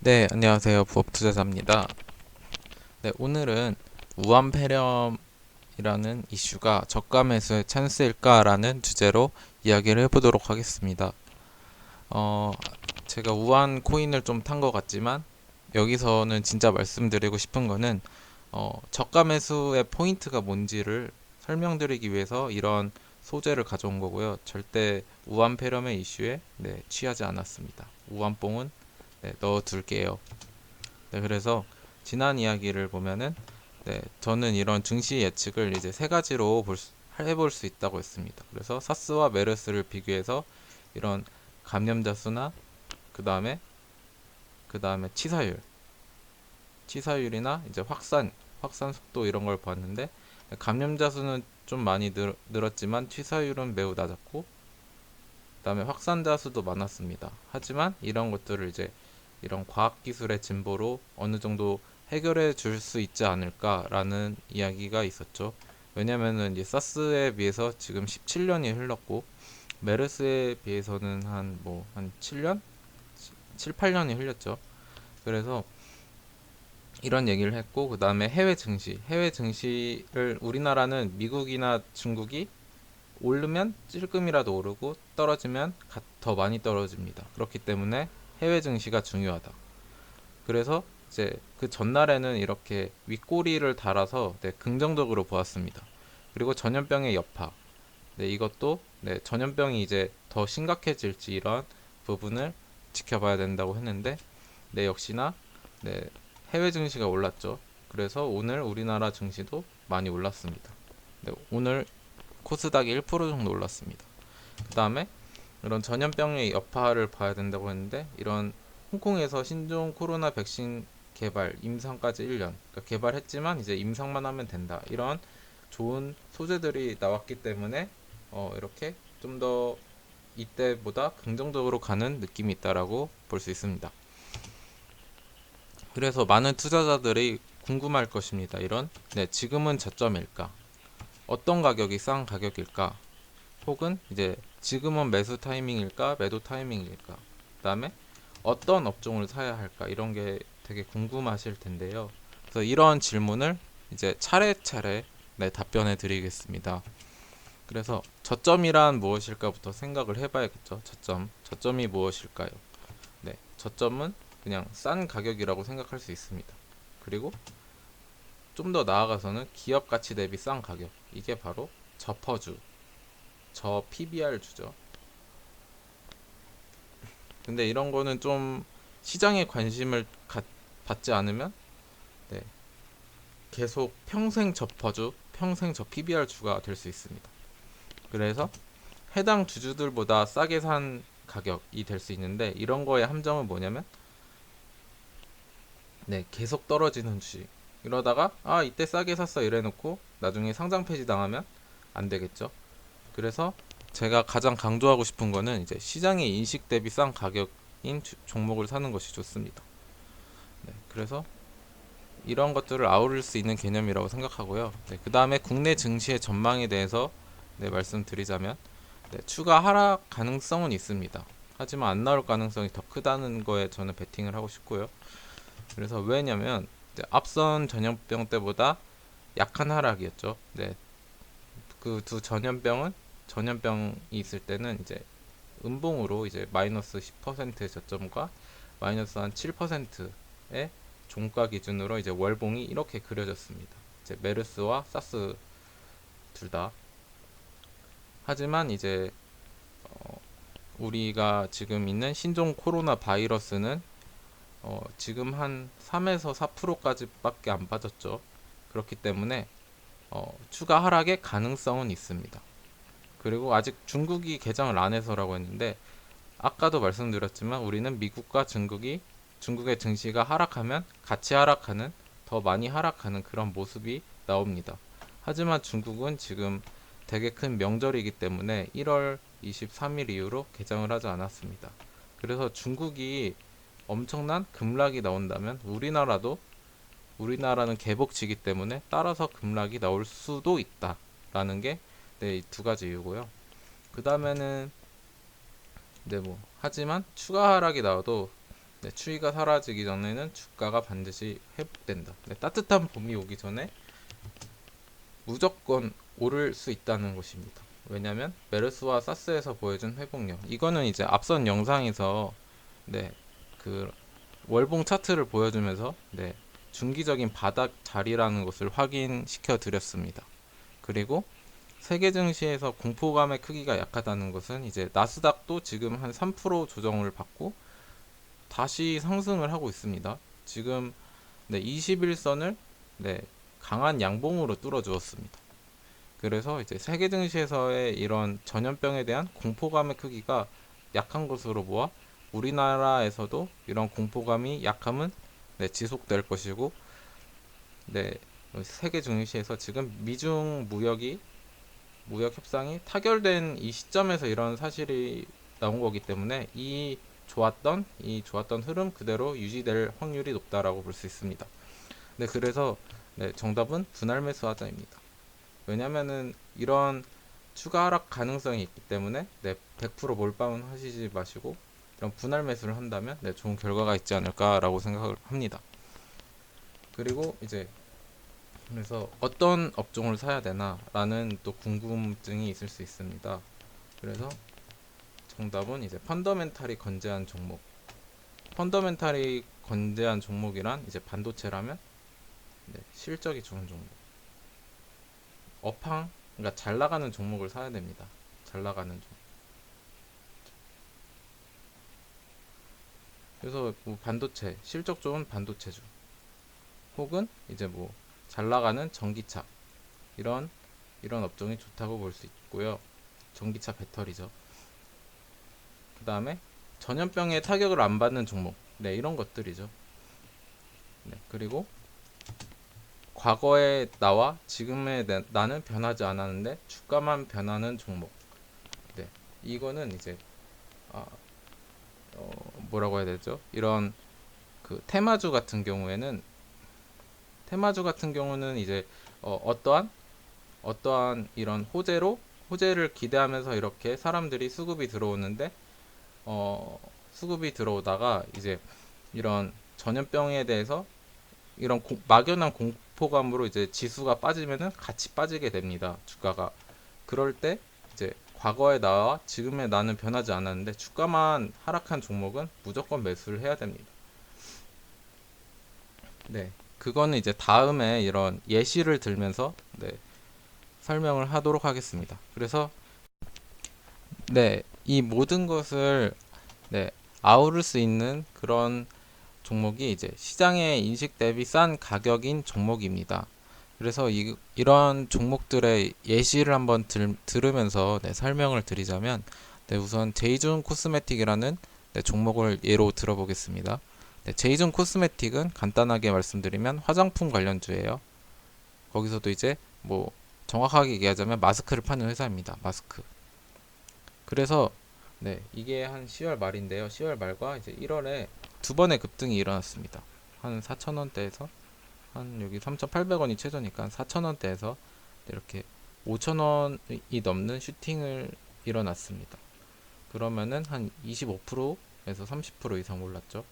네, 안녕하세요. 부업투자자입니다. 네, 오늘은 우한폐렴이라는 이슈가 저가 매수의 찬스일까라는 주제로 이야기를 해보도록 하겠습니다. 어, 제가 우한 코인을 좀 탄 것 같지만 여기서는 진짜 말씀드리고 싶은 거는 저가 매수의 포인트가 뭔지를 설명드리기 위해서 이런 소재를 가져온 거고요. 절대 우한폐렴의 이슈에 취하지 않았습니다. 우한뽕은 넣어둘게요. 네, 그래서 지난 이야기를 보면은 저는 이런 증시 예측을 이제 세 가지로 해볼 수 있다고 했습니다. 그래서 사스와 메르스를 비교해서 이런 감염자 수나 그 다음에 치사율이나 이제 확산 속도 이런 걸 봤는데 감염자 수는 좀 많이 늘었지만 치사율은 매우 낮았고 그다음에 확산자 수도 많았습니다. 하지만 이런 것들을 이제 이런 과학기술의 진보로 어느 정도 해결해 줄 수 있지 않을까라는 이야기가 있었죠. 왜냐면은 이제 사스에 비해서 지금 17년이 흘렀고 메르스에 비해서는 한 7년? 7, 8년이 흘렸죠. 그래서 이런 얘기를 했고 그다음에 해외 증시를 우리나라는 미국이나 중국이 오르면 찔끔이라도 오르고 떨어지면 더 많이 떨어집니다. 그렇기 때문에 해외 증시가 중요하다. 그래서 이제 그 전날에는 이렇게 윗꼬리를 달아서 긍정적으로 보았습니다. 그리고 전염병의 여파, 이것도 전염병이 이제 더 심각해질지 이런 부분을 지켜봐야 된다고 했는데, 역시나 해외 증시가 올랐죠. 그래서 오늘 우리나라 증시도 많이 올랐습니다. 오늘 코스닥이 1% 정도 올랐습니다. 그 다음에 이런 전염병의 여파를 봐야 된다고 했는데 이런 홍콩에서 신종 코로나 백신 개발 임상까지 1년 그러니까 개발했지만 이제 임상만 하면 된다 이런 좋은 소재들이 나왔기 때문에 이렇게 좀 더 이때보다 긍정적으로 가는 느낌이 있다라고 볼 수 있습니다. 그래서 많은 투자자들이 궁금할 것입니다. 지금은 저점일까? 어떤 가격이 싼 가격일까? 혹은 이제 지금은 매수 타이밍일까 매도 타이밍일까 그다음에 어떤 업종을 사야 할까 이런 게 되게 궁금하실 텐데요. 그래서 이런 질문을 이제 차례차례 답변해 드리겠습니다. 그래서 저점이란 무엇일까부터 생각을 해봐야겠죠. 저점이 무엇일까요? 저점은 그냥 싼 가격이라고 생각할 수 있습니다. 그리고 좀 더 나아가서는 기업 가치 대비 싼 가격, 이게 바로 저 PBR 주죠. 근데 이런 거는 좀 시장에 관심을 받지 않으면 네, 계속 평생 저 PBR 주가 될 수 있습니다. 그래서 해당 주주들보다 싸게 산 가격이 될 수 있는데 이런 거의 함정은 뭐냐면 계속 떨어지는 주식. 이러다가 이때 싸게 샀어 이래놓고 나중에 상장 폐지 당하면 안 되겠죠. 그래서 제가 가장 강조하고 싶은 거는 이제 시장의 인식 대비 싼 가격인 종목을 사는 것이 좋습니다. 그래서 이런 것들을 아우를 수 있는 개념이라고 생각하고요. 그 다음에 국내 증시의 전망에 대해서 말씀드리자면 추가 하락 가능성은 있습니다. 하지만 안 나올 가능성이 더 크다는 거에 저는 베팅을 하고 싶고요. 그래서 왜냐면 앞선 전염병 때보다 약한 하락이었죠. 그 두 전염병이 있을 때는 이제 음봉으로 이제 마이너스 10%의 저점과 마이너스 한 7%의 종가 기준으로 이제 월봉이 이렇게 그려졌습니다. 이제 메르스와 사스 둘 다. 하지만 이제 우리가 지금 있는 신종 코로나 바이러스는 지금 한 3에서 4%까지밖에 안 빠졌죠. 그렇기 때문에 추가 하락의 가능성은 있습니다. 그리고 아직 중국이 개장을 안 해서라고 했는데 아까도 말씀드렸지만 우리는 미국과 중국의 증시가 하락하면 같이 하락하는 더 많이 하락하는 그런 모습이 나옵니다. 하지만 중국은 지금 되게 큰 명절이기 때문에 1월 23일 이후로 개장을 하지 않았습니다. 그래서 중국이 엄청난 급락이 나온다면 우리나라는 개복치기 때문에 따라서 급락이 나올 수도 있다라는 게 두 가지 이유고요. 그 다음에는 하지만 추가 하락이 나와도 네, 추위가 사라지기 전에는 주가가 반드시 회복된다. 네, 따뜻한 봄이 오기 전에 무조건 오를 수 있다는 것입니다. 왜냐하면 메르스와 사스에서 보여준 회복력, 이거는 이제 앞선 영상에서 네, 그 월봉 차트를 보여주면서 네, 중기적인 바닥 자리라는 것을 확인시켜 드렸습니다. 그리고 세계 증시에서 공포감의 크기가 약하다는 것은 이제 나스닥도 지금 한 3% 조정을 받고 다시 상승을 하고 있습니다. 지금 네, 21선을 네, 강한 양봉으로 뚫어 주었습니다. 그래서 이제 세계 증시에서의 이런 전염병에 대한 공포감의 크기가 약한 것으로 보아 우리나라에서도 이런 공포감이 약함은 네, 지속될 것이고, 네, 세계 증시에서 지금 미중 무역 협상이 타결된 이 시점에서 이런 사실이 나온 거기 때문에 이 좋았던 흐름 그대로 유지될 확률이 높다라고 볼 수 있습니다. 네, 그래서 네, 정답은 분할 매수하자입니다. 왜냐면은 이런 추가 하락 가능성이 있기 때문에 네, 100% 몰빵은 하시지 마시고 이런 분할 매수를 한다면 네, 좋은 결과가 있지 않을까라고 생각을 합니다. 그리고 이제 그래서 어떤 업종을 사야 되나라는 또 궁금증이 있을 수 있습니다. 그래서 정답은 이제 펀더멘탈이 건재한 종목이란 이제 반도체라면 네, 실적이 좋은 종목, 그러니까 잘 나가는 종목을 사야 됩니다. 잘 나가는 종목. 그래서 뭐 반도체, 실적 좋은 반도체주, 혹은 이제 뭐 잘 나가는 전기차, 이런 업종이 좋다고 볼 수 있고요. 전기차 배터리죠. 그 다음에 전염병에 타격을 안 받는 종목, 네, 이런 것들이죠. 네, 그리고 과거의 나와 지금의 나는 변하지 않았는데 주가만 변하는 종목. 네, 이거는 이제 아, 뭐라고 해야 되죠? 이런 그 테마주 같은 경우는 이제 어떠한 이런 호재를 기대하면서 이렇게 사람들이 수급이 들어오는데 수급이 들어오다가 이제 이런 전염병에 대해서 이런 막연한 공포감으로 이제 지수가 빠지면은 같이 빠지게 됩니다. 주가가. 그럴 때 이제 과거의 나와 지금의 나는 변하지 않았는데 주가만 하락한 종목은 무조건 매수를 해야 됩니다. 네. 그거는 이제 다음에 이런 예시를 들면서 네, 설명을 하도록 하겠습니다. 그래서 네, 이 모든 것을 네, 아우를 수 있는 그런 종목이 이제 시장의 인식 대비 싼 가격인 종목입니다. 그래서 이런 종목들의 예시를 한번 들으면서 네, 설명을 드리자면 네, 우선 제이준 코스메틱이라는 네, 종목을 예로 들어보겠습니다. 네, 제이준 코스메틱은 간단하게 말씀드리면 화장품 관련주예요. 거기서도 이제 뭐 정확하게 얘기하자면 마스크를 파는 회사입니다. 마스크. 그래서 네, 이게 한 10월 말인데요. 10월 말과 이제 1월에 두 번의 급등이 일어났습니다. 한 4,000원대에서 한 여기 3,800원이 최저니까 4,000원대에서 이렇게 5,000원이 넘는 슈팅을 일어났습니다. 그러면은 한 25%에서 30% 이상 올랐죠.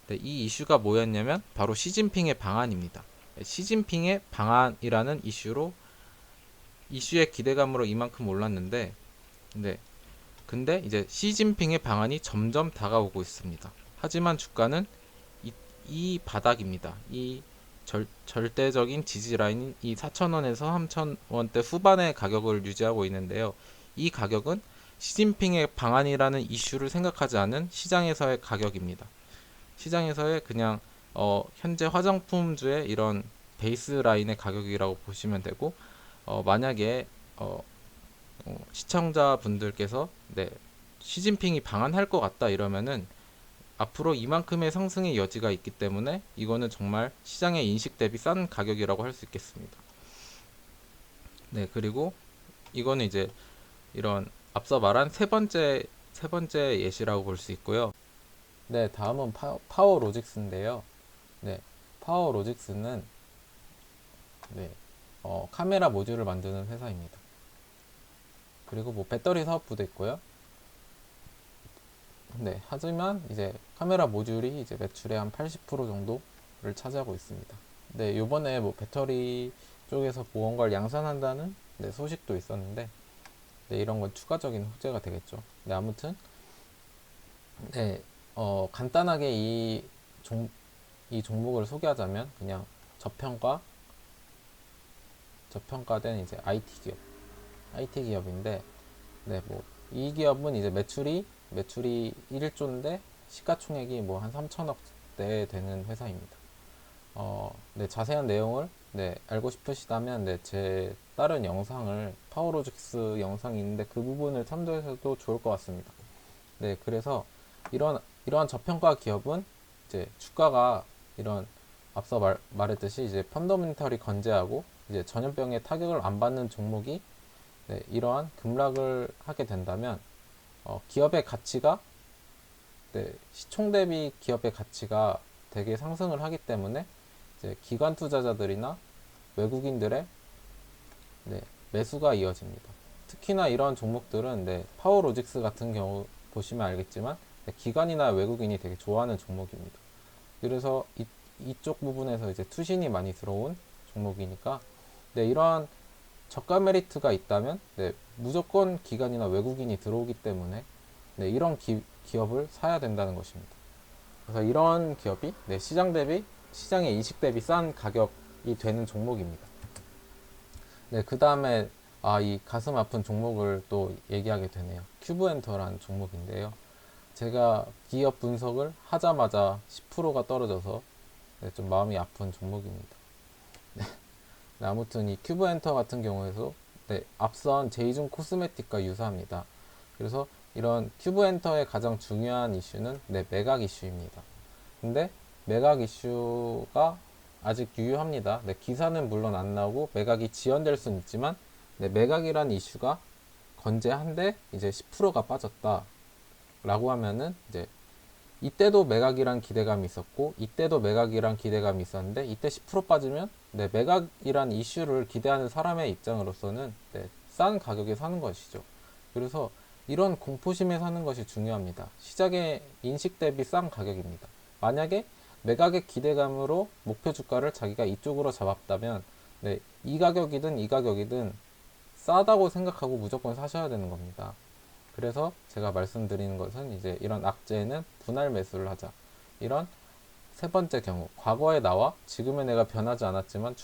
네, 이 이슈가 뭐였냐면 바로 시진핑의 방안입니다. 시진핑의 방안이라는 이슈의 기대감으로 이만큼 올랐는데, 네, 근데 이제 시진핑의 방안이 점점 다가오고 있습니다. 하지만 주가는 이 바닥입니다. 이 절대적인 지지 라인인 이 4,000원에서 3,000원대 후반의 가격을 유지하고 있는데요. 이 가격은 시진핑의 방안이라는 이슈를 생각하지 않은 시장에서의 가격입니다. 시장에서의 그냥 현재 화장품주의 이런 베이스 라인의 가격이라고 보시면 되고, 만약에 시청자분들께서 네, 시진핑이 방한할 것 같다 이러면은 앞으로 이만큼의 상승의 여지가 있기 때문에 이거는 정말 시장의 인식 대비 싼 가격이라고 할 수 있겠습니다. 네, 그리고 이거는 이제 이런 앞서 말한 세 번째 예시라고 볼 수 있고요. 네, 다음은 파워 로직스인데요. 네, 파워 로직스는 네, 카메라 모듈을 만드는 회사입니다. 그리고 뭐 배터리 사업부도 있고요. 네, 하지만 이제 카메라 모듈이 이제 매출의 한 80% 정도를 차지하고 있습니다. 네, 요번에 뭐 배터리 쪽에서 무언가를 양산한다는 네, 소식도 있었는데 네, 이런 건 추가적인 호재가 되겠죠. 네, 아무튼 네, 간단하게 이 종목을 소개하자면 그냥 저평가 저평가된 이제 IT 기업인데 네, 뭐 이 기업은 이제 매출이 1조인데 시가총액이 뭐 한 3천억대 되는 회사입니다. 네, 자세한 내용을 네, 알고 싶으시다면 네, 제 다른 영상을 파워로직스 영상이 있는데 그 부분을 참조하셔도 좋을 것 같습니다. 네, 그래서 이러한 저평가 기업은 이제 주가가 이런 앞서 말했듯이 이제 펀더멘털이 건재하고 이제 전염병에 타격을 안 받는 종목이 네, 이러한 급락을 하게 된다면 기업의 가치가 네, 시총 대비 기업의 가치가 되게 상승을 하기 때문에 이제 기관 투자자들이나 외국인들의 네, 매수가 이어집니다. 특히나 이런 종목들은 네, 파워로직스 같은 경우 보시면 알겠지만 네, 기관이나 외국인이 되게 좋아하는 종목입니다. 그래서 이쪽 부분에서 이제 투신이 많이 들어온 종목이니까 네, 이러한 저가 메리트가 있다면 네, 무조건 기관이나 외국인이 들어오기 때문에 네, 이런 기업을 사야 된다는 것입니다. 그래서 이런 기업이 네, 시장의 인식 대비 싼 가격이 되는 종목입니다. 네, 그 다음에 이 가슴 아픈 종목을 또 얘기하게 되네요. 큐브엔터라는 종목인데요. 제가 기업 분석을 하자마자 10%가 떨어져서 네, 좀 마음이 아픈 종목입니다. 네, 아무튼 이 큐브엔터 같은 경우에도 네, 앞선 제이준 코스메틱과 유사합니다. 그래서 이런 큐브엔터의 가장 중요한 이슈는 네, 매각 이슈입니다. 근데 매각 이슈가 아직 유효합니다. 네, 기사는 물론 안 나오고 매각이 지연될 수는 있지만 네, 매각이란 이슈가 건재한데 이제 10%가 빠졌다라고 하면은 이제 이때도 매각이란 기대감이 있었고 이때도 매각이란 기대감이 있었는데 이때 10% 빠지면 네, 매각이란 이슈를 기대하는 사람의 입장으로서는 네, 싼 가격에 사는 것이죠. 그래서 이런 공포심에 사는 것이 중요합니다. 시장의 인식 대비 싼 가격입니다. 만약에 매각의 기대감으로 목표 주가를 자기가 이쪽으로 잡았다면 네, 이 가격이든 싸다고 생각하고 무조건 사셔야 되는 겁니다. 그래서 제가 말씀드리는 것은 이제 이런 악재는 분할 매수를 하자. 이런 세 번째 경우, 과거의 나와 지금의 내가 변하지 않았지만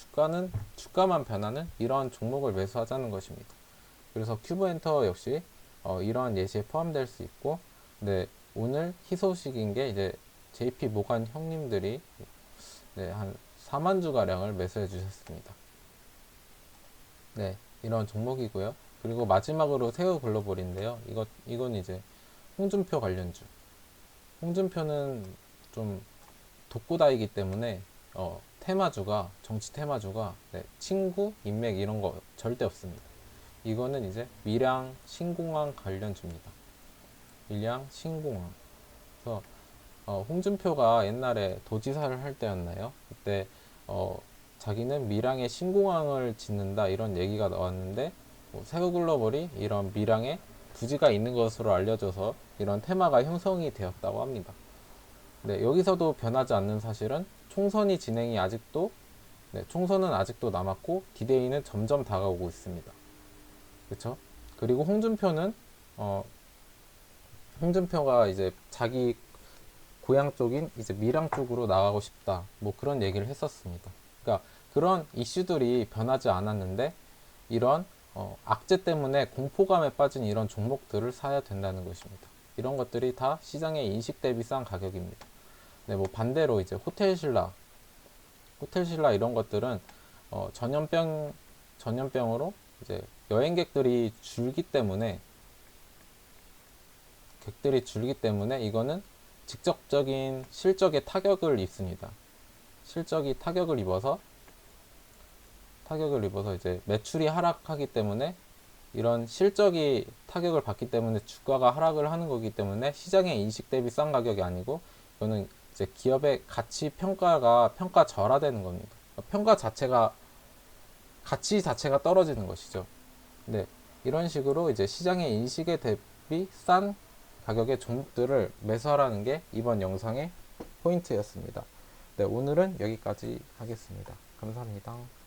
주가만 변하는 이러한 종목을 매수하자는 것입니다. 그래서 큐브엔터 역시 이러한 예시에 포함될 수 있고, 네, 오늘 희소식인 게 이제 JP 모간 형님들이 네, 한 4만 주 가량을 매수해 주셨습니다. 네, 이런 종목이고요. 그리고 마지막으로 새우 글로벌인데요. 이건 이제 홍준표 관련주. 홍준표는 좀 독고다이기 때문에 정치 테마주가 네, 친구, 인맥 이런 거 절대 없습니다. 이거는 이제 밀양 신공항 관련주입니다. 밀양 신공항. 그래서 홍준표가 옛날에 도지사를 할 때였나요? 그때 자기는 밀양에 신공항을 짓는다 이런 얘기가 나왔는데 세우글로벌이 이런 밀양에 부지가 있는 것으로 알려져서 이런 테마가 형성이 되었다고 합니다. 네, 여기서도 변하지 않는 사실은 총선이 진행이 아직도 네, 총선은 아직도 남았고 디데이는 점점 다가오고 있습니다. 그렇죠? 그리고 홍준표가 이제 자기 고향 쪽인 이제 밀양 쪽으로 나가고 싶다. 뭐 그런 얘기를 했었습니다. 그러니까 그런 이슈들이 변하지 않았는데 이런 악재 때문에 공포감에 빠진 이런 종목들을 사야 된다는 것입니다. 이런 것들이 다 시장의 인식 대비 싼 가격입니다. 네, 뭐 반대로 이제 호텔신라 이런 것들은 전염병으로 이제 객들이 줄기 때문에 이거는 직접적인 실적에 타격을 입습니다. 실적이 타격을 입어서 이제 매출이 하락하기 때문에 이런 실적이 타격을 받기 때문에 주가가 하락을 하는 거기 때문에 시장의 인식 대비 싼 가격이 아니고 이거는 이제 기업의 가치 평가절하되는 겁니다. 가치 자체가 떨어지는 것이죠. 네, 이런 식으로 이제 시장의 인식에 대비 싼 가격의 종목들을 매수하라는 게 이번 영상의 포인트였습니다. 네, 오늘은 여기까지 하겠습니다. 감사합니다.